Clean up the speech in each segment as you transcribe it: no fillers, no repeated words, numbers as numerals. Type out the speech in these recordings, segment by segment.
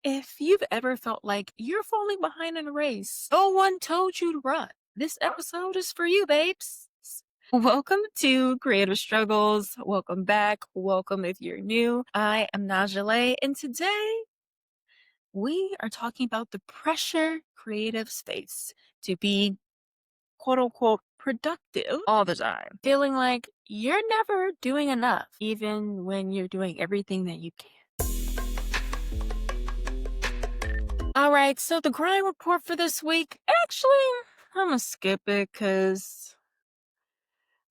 If you've ever felt like you're falling behind in a race, no one told you to run. This episode is for you, babes. Welcome to Creative Struggles. Welcome back. Welcome if you're new. I am Nahjalae, and today we are talking about the pressure creatives face to be quote unquote productive all the time. Feeling like you're never doing enough, even when you're doing everything that you can. All right, so the grind report for this week, actually, I'm gonna skip it because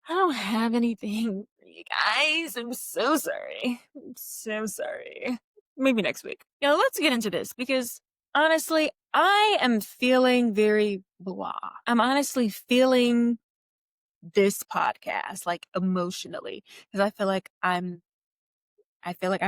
I don't have anything for you guys. I'm so sorry. I'm so sorry. Maybe next week. Now, let's get into this because honestly, I am feeling very blah. I'm honestly feeling this podcast like emotionally because I feel like I'm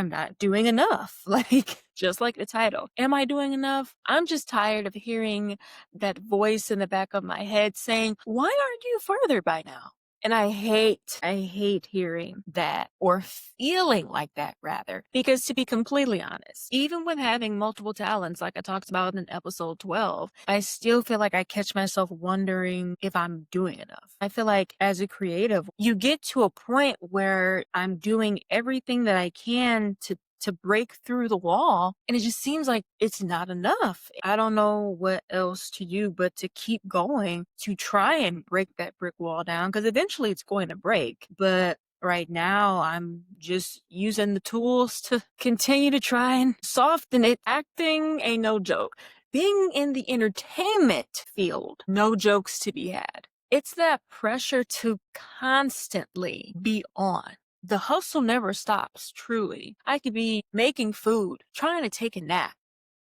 not doing enough. Like, just like the title. Am I doing enough? I'm just tired of hearing that voice in the back of my head saying, why aren't you further by now? And I hate hearing that or feeling like that rather, because to be completely honest, even with having multiple talents, like I talked about in episode 12, I still feel like I catch myself wondering if I'm doing enough. I feel like as a creative, you get to a point where I'm doing everything that I can to break through the wall. And it just seems like it's not enough. I don't know what else to do but to keep going to try and break that brick wall down because eventually it's going to break. But right now, I'm just using the tools to continue to try and soften it. Acting ain't no joke. Being in the entertainment field, no jokes to be had. It's that pressure to constantly be on. The hustle never stops, truly. I could be making food, trying to take a nap.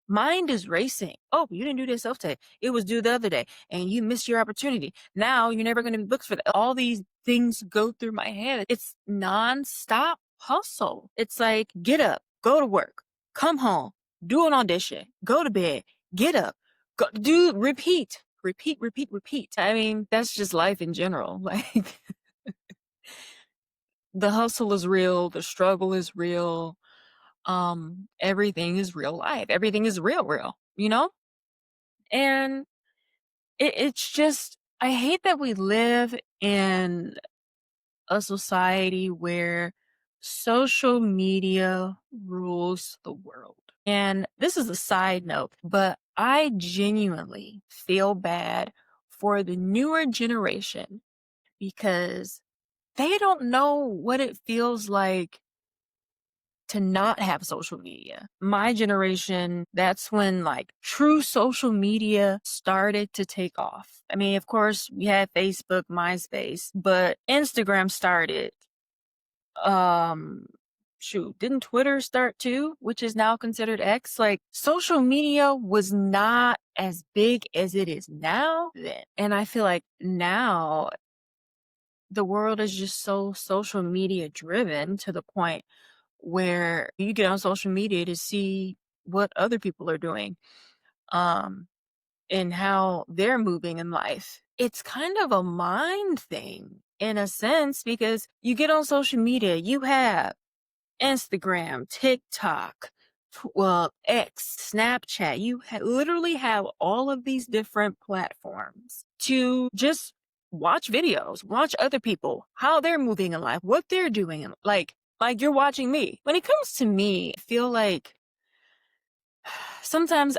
Mind is racing. Oh, you didn't do this self-tape. It was due the other day and you missed your opportunity. Now you're never going to be booked for that. All these things go through my head. It's nonstop hustle. It's like, get up, go to work, come home, do an audition, go to bed, get up, go, do, repeat, repeat, repeat, repeat. I mean, that's just life in general. Like, the hustle is real. The struggle is real. Everything is real life. Everything is real, you know? And it's just, I hate that we live in a society where social media rules the world. And this is a side note, but I genuinely feel bad for the newer generation because they don't know what it feels like to not have social media. My generation, that's when like true social media started to take off. I mean, of course, we had Facebook, MySpace, but Instagram started. Shoot, didn't Twitter start too, which is now considered X? Like, social media was not as big as it is now then. And I feel like now the world is just so social media driven to the point where you get on social media to see what other people are doing, um, and how they're moving in life. It's kind of a mind thing in a sense because you get on social media, you have Instagram, TikTok, X, Snapchat. You literally have all of these different platforms to just watch videos, watch other people, how they're moving in life, what they're doing. Like you're watching me. When it comes to me, I feel like sometimes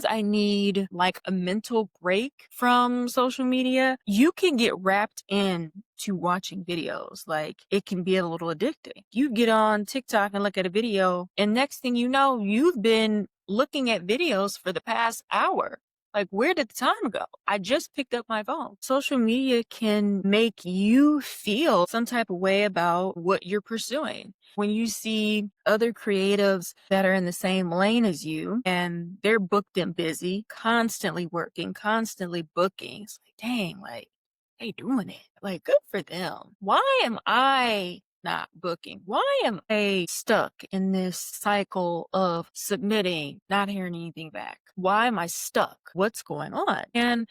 I need like a mental break from social media. You can get wrapped in to watching videos. Like, it can be a little addicting. You get on TikTok and look at a video, and next thing you know, you've been looking at videos for the past hour. Like, where did the time go? I just picked up my phone. Social media can make you feel some type of way about what you're pursuing. When you see other creatives that are in the same lane as you and they're booked and busy, constantly working, constantly booking, it's like, dang, like, they doing it. Like, good for them. Why am I not booking? Why am I stuck in this cycle of submitting, not hearing anything back? Why am I stuck? What's going on? And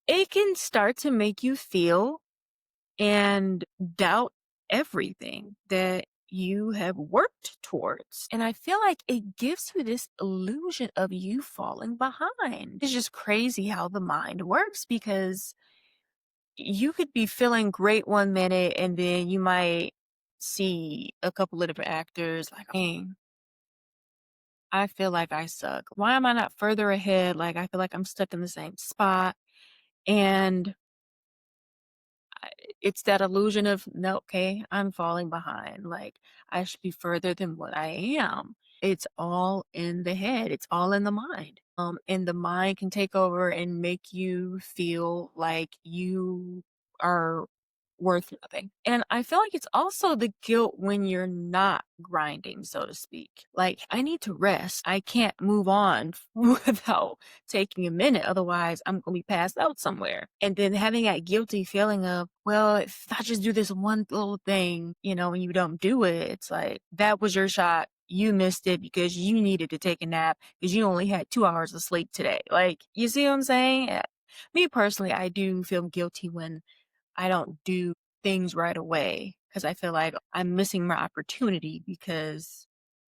it can start to make you feel and doubt everything that you have worked towards. And I feel like it gives you this illusion of you falling behind. It's just crazy how the mind works because you could be feeling great one minute and then you might see a couple of different actors like, dang, I feel like I suck. Why am I not further ahead? Like, I feel like I'm stuck in the same spot. And I it's that illusion of, "No, okay, I'm falling behind, like, I should be further than what I am." It's all in the head, it's all in the mind, and the mind can take over and make you feel like you are worth nothing, and I feel like it's also the guilt when you're not grinding, so to speak. Like, I need to rest, I can't move on without taking a minute, otherwise I'm gonna be passed out somewhere. And then having that guilty feeling of, well, if I just do this one little thing, and you don't do it, it's like that was your shot. You missed it because you needed to take a nap because you only had 2 hours of sleep today. Like, you see what I'm saying? Me personally, I do feel guilty when I don't do things right away because I feel like I'm missing my opportunity because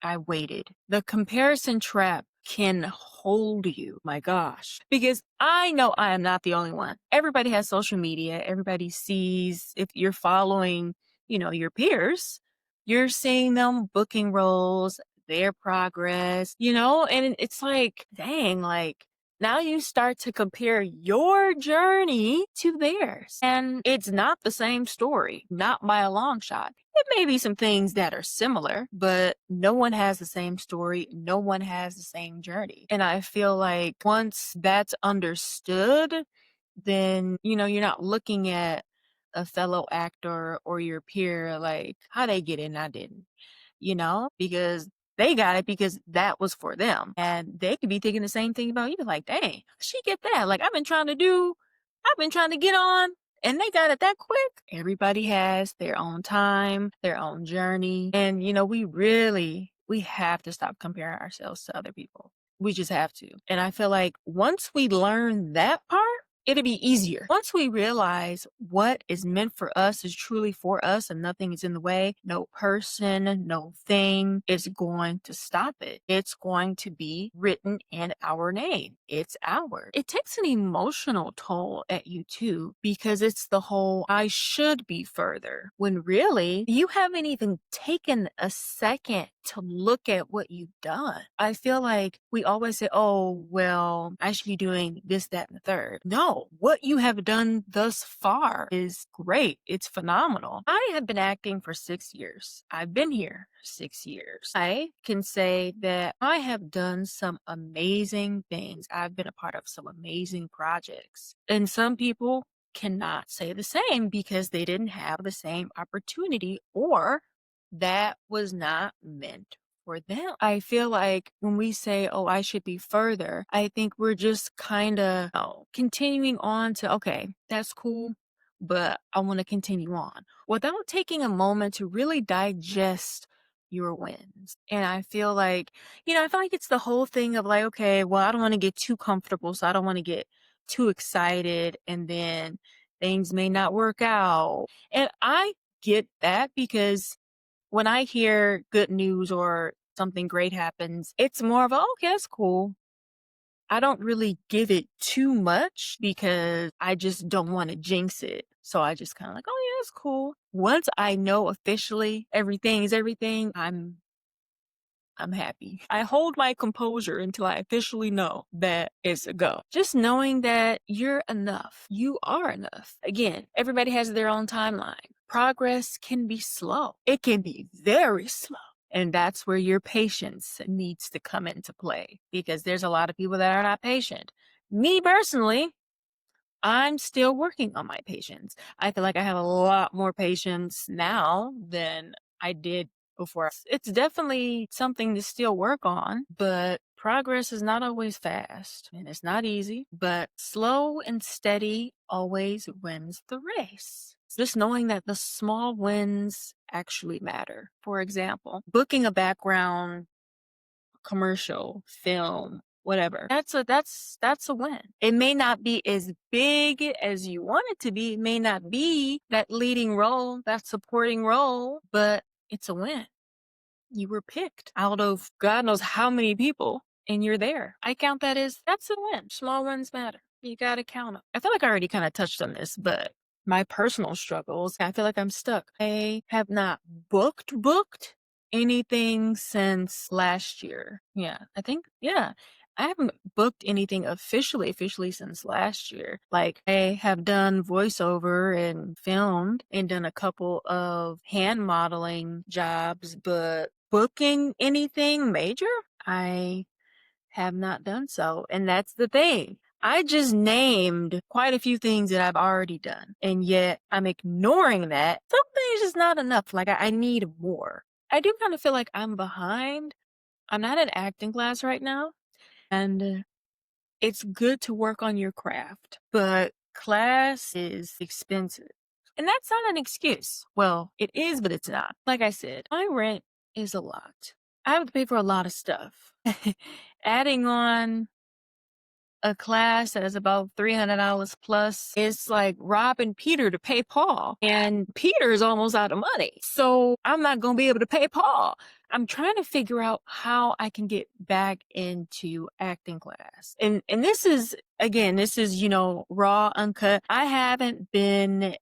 I waited. The comparison trap can hold you, my gosh, because I know I am not the only one. Everybody has social media. Everybody sees if you're following, your peers, you're seeing them booking roles, their progress, and it's like, dang, like now you start to compare your journey to theirs. And it's not the same story, not by a long shot. It may be some things that are similar, but no one has the same story. No one has the same journey. And I feel like once that's understood, then, you're not looking at a fellow actor or your peer like, how they get it and I didn't, because they got it because that was for them. And they could be thinking the same thing about you. Like, dang, she get that. Like, I've been trying to get on and they got it that quick. Everybody has their own time, their own journey. And, we have to stop comparing ourselves to other people. We just have to. And I feel like once we learn that part, it'll be easier. Once we realize what is meant for us is truly for us and nothing is in the way, no person, no thing is going to stop it. It's going to be written in our name. It's ours. It takes an emotional toll at you too, because it's the whole, I should be further, when really you haven't even taken a second to look at what you've done. I feel like we always say, oh, well, I should be doing this, that, and the third. No, what you have done thus far is great. It's phenomenal. I have been acting for 6 years. I've been here 6 years. I can say that I have done some amazing things. I've been a part of some amazing projects. And some people cannot say the same because they didn't have the same opportunity or that was not meant for them. I feel like when we say, oh, I should be further, I think we're just kind of continuing on to, okay, that's cool, but I want to continue on without taking a moment to really digest your wins. And I feel like it's the whole thing of like, okay, well, I don't want to get too comfortable, so I don't want to get too excited, and then things may not work out. And I get that because when I hear good news or something great happens, it's more of a, okay, that's cool. I don't really give it too much because I just don't want to jinx it. So I just kind of like, oh yeah, that's cool. Once I know officially everything is everything, I'm happy. I hold my composure until I officially know that it's a go. Just knowing that you're enough. You are enough. Again, everybody has their own timeline. Progress can be slow. It can be very slow. And that's where your patience needs to come into play because there's a lot of people that are not patient. Me personally, I'm still working on my patience. I feel like I have a lot more patience now than I did before. It's definitely something to still work on, but progress is not always fast and it's not easy, but slow and steady always wins the race. Just knowing that the small wins actually matter. For example, booking a background commercial, film, whatever. That's a win. It may not be as big as you want it to be. It may not be that leading role, that supporting role, but it's a win. You were picked out of God knows how many people, and you're there. I count that as that's a win. Small wins matter. You gotta count them. I feel like I already kind of touched on this, but my personal struggles, I feel like I'm stuck. I have not booked anything since last year. Yeah, I think, yeah. I haven't booked anything officially since last year. Like, I have done voiceover and filmed and done a couple of hand modeling jobs, but booking anything major, I have not done so. And that's the thing. I just named quite a few things that I've already done, and yet I'm ignoring that. Something is just not enough. Like, I need more. I do kind of feel like I'm behind. I'm not in acting class right now, and it's good to work on your craft, but class is expensive. And that's not an excuse. Well, it is, but it's not. Like I said, my rent is a lot. I have to pay for a lot of stuff. Adding on a class that is about $300 plus, it's like robbing Peter to pay Paul. And Peter is almost out of money. So I'm not going to be able to pay Paul. I'm trying to figure out how I can get back into acting class. And this is, again, this is, raw, uncut. I haven't been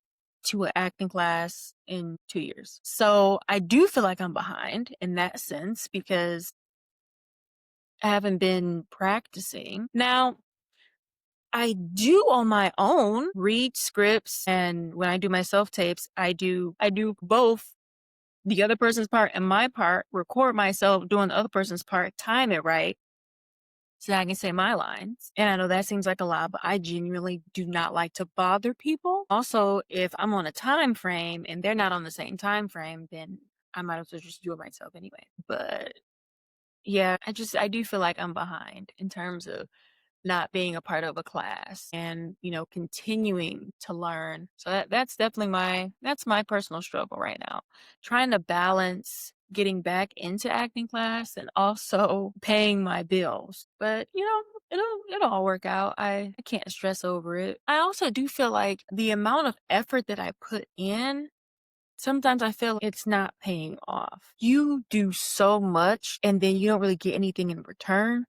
to an acting class in 2 years. So I do feel like I'm behind in that sense because I haven't been practicing. Now, I do on my own read scripts, and when I do my self tapes, I do both the other person's part and my part, record myself doing the other person's part, time it right so that I can say my lines. And I know that seems like a lot, but I genuinely do not like to bother people. Also, if I'm on a time frame and they're not on the same time frame, then I might as well just do it myself anyway. But yeah, I do feel like I'm behind in terms of not being a part of a class and, continuing to learn. So that's definitely that's my personal struggle right now. Trying to balance getting back into acting class and also paying my bills. But, it'll all work out. I can't stress over it. I also do feel like the amount of effort that I put in, sometimes I feel it's not paying off. You do so much and then you don't really get anything in return.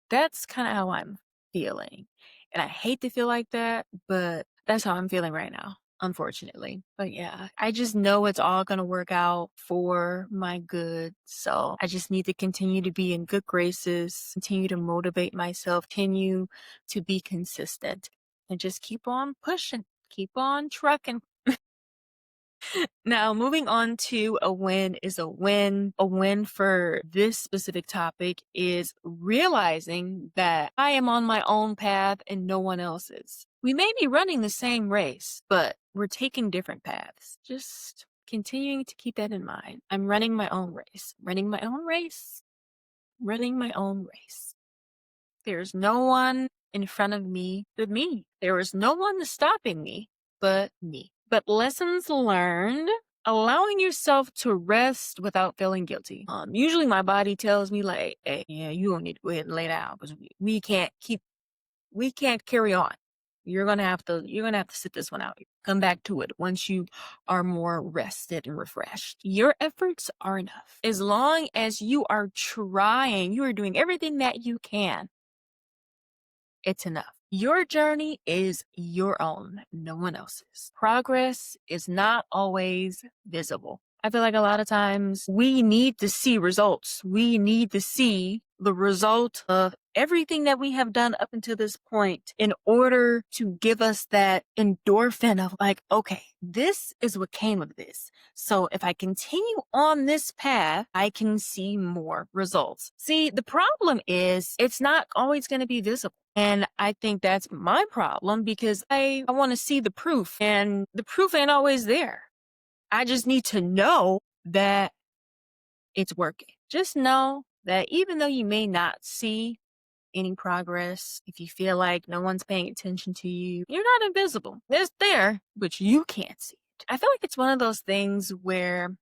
That's kind of how I'm feeling. And I hate to feel like that, but that's how I'm feeling right now, unfortunately. But yeah, I just know it's all going to work out for my good. So I just need to continue to be in good graces, continue to motivate myself, continue to be consistent, and just keep on pushing, keep on trucking. Now, moving on to a win is a win. A win for this specific topic is realizing that I am on my own path and no one else's. We may be running the same race, but we're taking different paths. Just continuing to keep that in mind. I'm running my own race, running my own race, running my own race. There's no one in front of me but me. There is no one stopping me but me. But lessons learned, allowing yourself to rest without feeling guilty. Usually my body tells me like, hey, yeah, you don't need to go ahead and lay down because we can't carry on. You're gonna have to sit this one out. Come back to it once you are more rested and refreshed. Your efforts are enough. As long as you are trying, you are doing everything that you can, it's enough. Your journey is your own, no one else's. Progress is not always visible. I feel like a lot of times we need to see results. We need to see the result of everything that we have done up until this point in order to give us that endorphin of like, okay, this is what came of this. So if I continue on this path, I can see more results. See, the problem is it's not always going to be visible. And I think that's my problem because I want to see the proof and the proof ain't always there. I just need to know that it's working. Just know that even though you may not see any progress, if you feel like no one's paying attention to you, you're not invisible. It's there, but you can't see it. I feel like it's one of those things where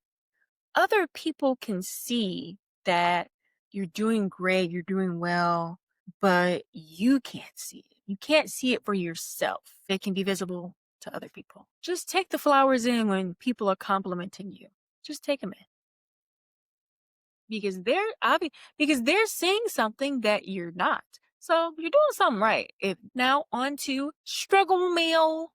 other people can see that you're doing great, you're doing well, but you can't see it. You can't see it for yourself. It can be visible to other people. Just take the flowers in when people are complimenting you. Just take a minute because because they're seeing something that you're not. So you're doing something right. If now on to struggle meal.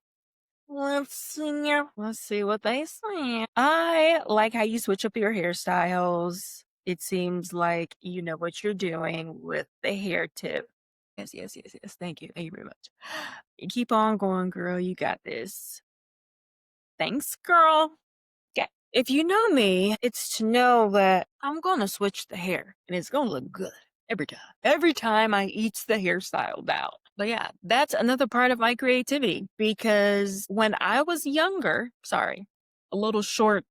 Let's see. Let's see what they say. I like how you switch up your hairstyles. It seems like you know what you're doing with the hair tip. Yes, yes, yes, yes. Thank you. Thank you very much. You keep on going, girl. You got this. Thanks, girl. Okay. If you know me, it's to know that I'm going to switch the hair and it's going to look good every time. Every time I eats the hairstyle down. But yeah, that's another part of my creativity because when I was younger, sorry, a little short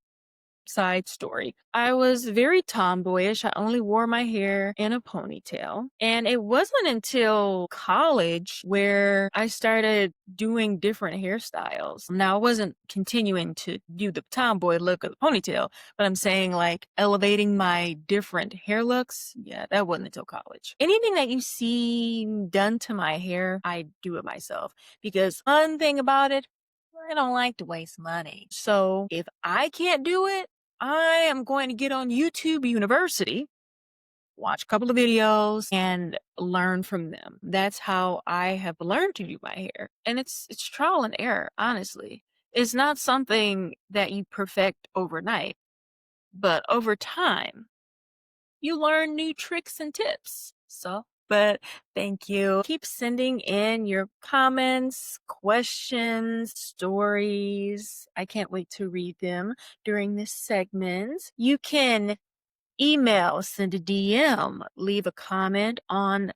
side story. I was very tomboyish. I only wore my hair in a ponytail. And it wasn't until college where I started doing different hairstyles. Now, I wasn't continuing to do the tomboy look of the ponytail, but I'm saying like elevating my different hair looks. Yeah, that wasn't until college. Anything that you see done to my hair, I do it myself because one thing about it, I don't like to waste money. So if I can't do it, I am going to get on YouTube University, watch a couple of videos and learn from them. That's how I have learned to do my hair. And it's trial and error, honestly. It's not something that you perfect overnight, but over time, you learn new tricks and tips. So, but thank you. Keep sending in your comments, questions, stories. I can't wait to read them during this segment. You can email, send a DM, leave a comment on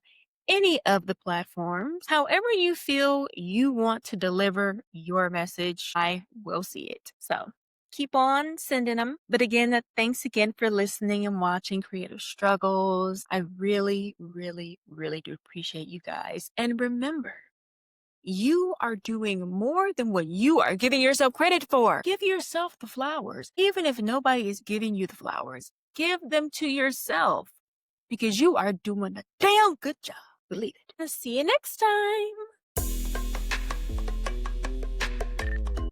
any of the platforms. However you feel you want to deliver your message, I will see it. So keep on sending them. But again, thanks again for listening and watching Creative Struggles. I really, really, really do appreciate you guys. And remember, you are doing more than what you are giving yourself credit for. Give yourself the flowers. Even if nobody is giving you the flowers, give them to yourself because you are doing a damn good job. Believe it. I'll see you next time.